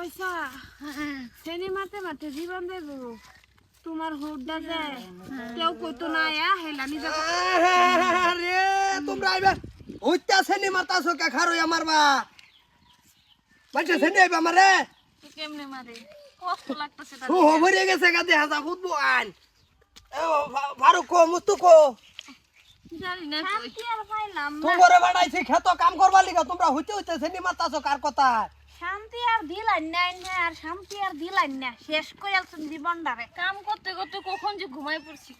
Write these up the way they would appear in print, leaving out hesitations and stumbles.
পয়সা সিনেমাতে মাঠে জীবন দেব তোমার হুডা যে কেউ কইতো না হেলা নিজে আরে তোমরা আইবা হইতা সিনেমাতাছো কা খারই আমার বা বাচ্চা সিনে আইবা আমারে কেমনে মারে কষ্ট লাগতেছে তার ও ভরে গেছে গা দেখা যা ফুটবো আন ফারুক কো মুস্তুকো জানি না কি আর পাইলাম না তোমরে বাড়াইছি খেত কাম করবা লিগা তোমরা হইতে হইতে সিনেমাতাছো কার কথা শান্তি আর দিলাইন না আর শান্তি আর দিলাইন না শেষ করে আলছেন জীবনটারে কাম করতে করতে কখন যে ঘুমাই পড়ছি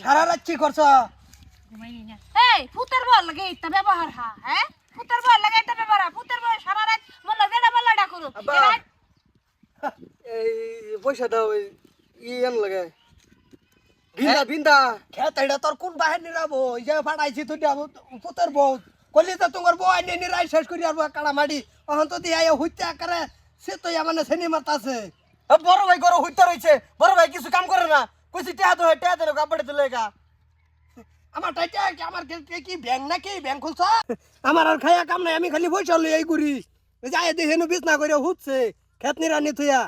সারা রাত কি করছ ঘুমাইনি না এই ফুতের বল লাগে এটা ব্যবহার হ্যাঁ ফুতের বল লাগে এটা ব্যবহার ফুতের বল সারা রাত মন লাগেটা বলটা করো এই পয়সা দাও ইয়ান লাগে বিন্দা বিন্দা খেত এটা তোর কোন বাহির নিরাবো এই যে ফাটাইছি তুই পুতর বউ কলি তো তোমার বউ আইনে নিরাই শেষ করি আর কালা মাটি অহন তো দিয়া হইতে আকারে সে তো মানে সেনি মারতাছে বড় ভাই গরো হইতে রইছে বড় ভাই কিছু কাম করে না কইছি টিয়া তো টিয়া দেন কাপড়ে তুলে গা আমার টাইটা আমার কি ব্যাংক নাকি ব্যাংক খুলছ আমার আর খায়া কাম নাই আমি খালি পয়সা লই এই করি যাই দেখেনু বিছনা করে হুচ্ছে খেত নিরানি থুয়া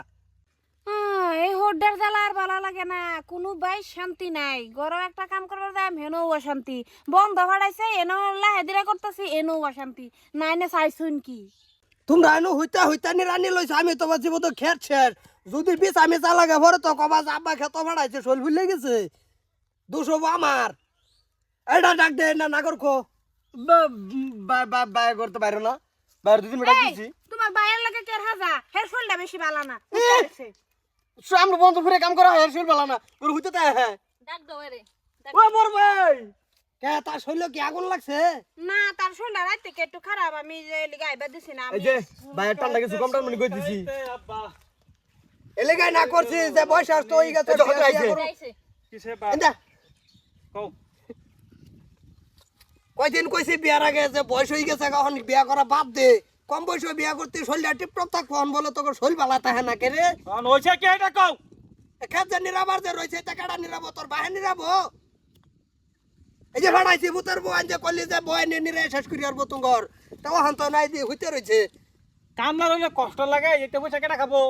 এই হোড্ডার জ্বালা আর ভালো লাগে না কোনো বাই শান্তি নাই গরম একটা কাম করবার যাই হেনো অশান্তি বন্ধ ভাড়াইছে এনো লাহেদিরা করতেছি এনো অশান্তি নাই না চাইছুন কি তোমরা এনো হইতা হইতা নিরানি লইছ আমি তো বাজিব তো খেত শেষ যদি বিষ আমি চালাগে ভরে তো কবা আব্বা খেত ভাড়াইছে শোল ভুলে গেছে 200 আমার এটা ডাক দে না নাগর কো বাই করতে পারো না বাইরে দুদিন ডাক দিছি তোমার বাইয়ের লাগে কের হাজা হের ফুলটা বেশি ভালো না আমরা বন্ধ করে কাম করা হয় শোল বালা না ওর হইতে তাই হ্যাঁ ডাক দাও রে ও বড় ভাই কে তার শৈল কি আগুন লাগছে না তার শরীরটা রাত থেকে একটু খারাপ আমি যে লিগা আইবা দিছি না এই যে বাইরে টান্ডা কিছু কম টান মনে কই দিছি এলাকায় না করছি যে বয়স আসতো ওই গেছে কিসে বা এন্দা কও কয়দিন কইছি বিয়ার আগে যে বয়স হয়ে গেছে এখন বিয়া করা বাদ দে কম বয়সে বিয়া করতে শরীরটা টিপটপ থাক ফোন বলে তোকে শরীর ভালো থাকে না কে রে অন হইছে কি এটা কও খেত যে নিরাবার যে রয়েছে তা কাটা নিরাবো তোর বাহে নিরাবো এই যে ভাড়াইছি ভূতের বউ আনছে কলি যে বয় নিয়ে নিরে শেষ করি আর বতুঙ্গর তাও হান তো নাই দিয়ে হইতে রয়েছে কাম না হইলে কষ্ট লাগে এতে পয়সা কেটা খাবো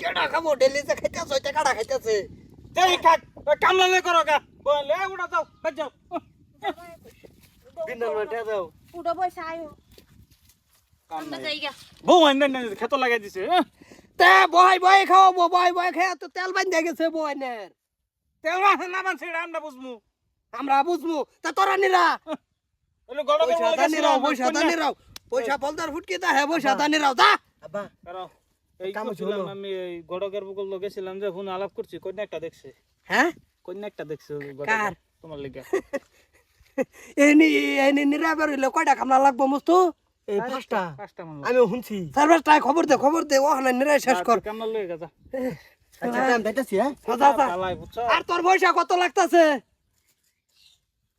কেডা খাবো ডেলি যে খাইতেছে ওইটা কাটা খাইতেছে এই কাক কাম না করো গা বলে উড়া যাও বাজ যাও বিন্দন মাঠে দাও উড়ো পয়সা আয়ো কাম আমরা নাই যাইগা বউ আইন খেত লাগাই দিছে তে বয় বয় খাওয়াবো বয় বয় খেয়ে তো তেল বান্ধে গেছে বয়নের তেলবা না মান ছেড়ে আমরা বুঝমু আমরা বুঝবো তা তোরা নিরা ওলে গড় পয়সা দানিরাও পয়সা দানিরাও পয়সা বলদার ফুটকি তা হ্যাঁ পয়সা দানিরাও দা আব্বা কারো এই কাম করছিলাম হলো। আমি এই গড়কের বকল গেছিলাম যে ফোন আলাপ করছি কন্যা একটা দেখছে হ্যাঁ কন্যা একটা দেখছে কার? তোমার লিগা এনি নিরাবার হইলে কয়টা কামলা লাগবো মস্তু এই পাঁচটা পাঁচটা মান আমি শুনছি সার্ভিসটা খবর দে ও হানা নিরাই শেষ কর কামনা লই গা যা আচ্ছা আমি যাইতাছি হ্যাঁ যা যা চালাই বুঝছো আর তোর পয়সা কত লাগতাছে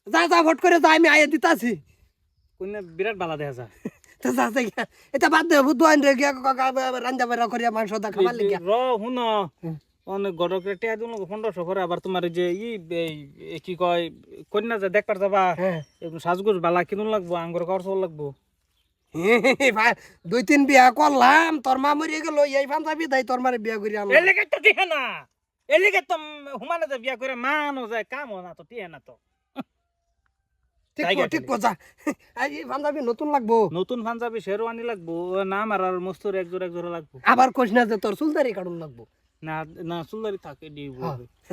যা যা ভোট করে যা আমি আইয়া দিতাছি কন্যা বিরাট বালা দেখা যায় তো যা যা গিয়া এটা বাদ দে বুধ আইন রে গিয়া রান্দা বেরা করিয়া মাংস দা খাবার লাগিয়া র হুন অনেক গড়কে টিয়া দিল 1500 করে আবার তোমার যে কি কয় কন্যা যে দেখবার যাবা হ্যাঁ একটু সাজগোজ বালা কিনুন লাগবো আঙ্গুর খরচ লাগবো 2-3 বিয়া করলাম তোর মা মরিয়ে গেল এই পাঞ্জাবি দাই তোর মারে বিয়া করি আনলাম এলিগে তো দিহে না এলিগে তো হুমানে যে বিয়া করে মানো যায় কাম না তো টিহে না তো ঠিক কথা আই এই পাঞ্জাবি নতুন লাগবো নতুন পাঞ্জাবি শেরওয়ানি লাগবো নাম আর মস্তুর এক জোড়া লাগবো আবার কইস না যে তোর চুলদারি কাটুন লাগবো না না সুলদারি থাকে দিব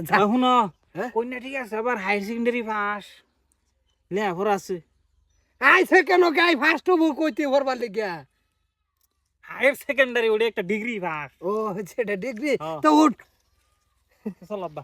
যা। শুন হ্যাঁ? কন্যা ঠিক আছে আবার হায়ার সেকেন্ডারি পাস লেখাপড়া আছে আইছে কেন গাই ফার্স্ট হবো কইতে ভরবার লাগিয়া হায়ার সেকেন্ডারি ওটা একটা ডিগ্রি পাস ও সেটা ডিগ্রি হ্যাঁ। তো উঠ চল আব্বা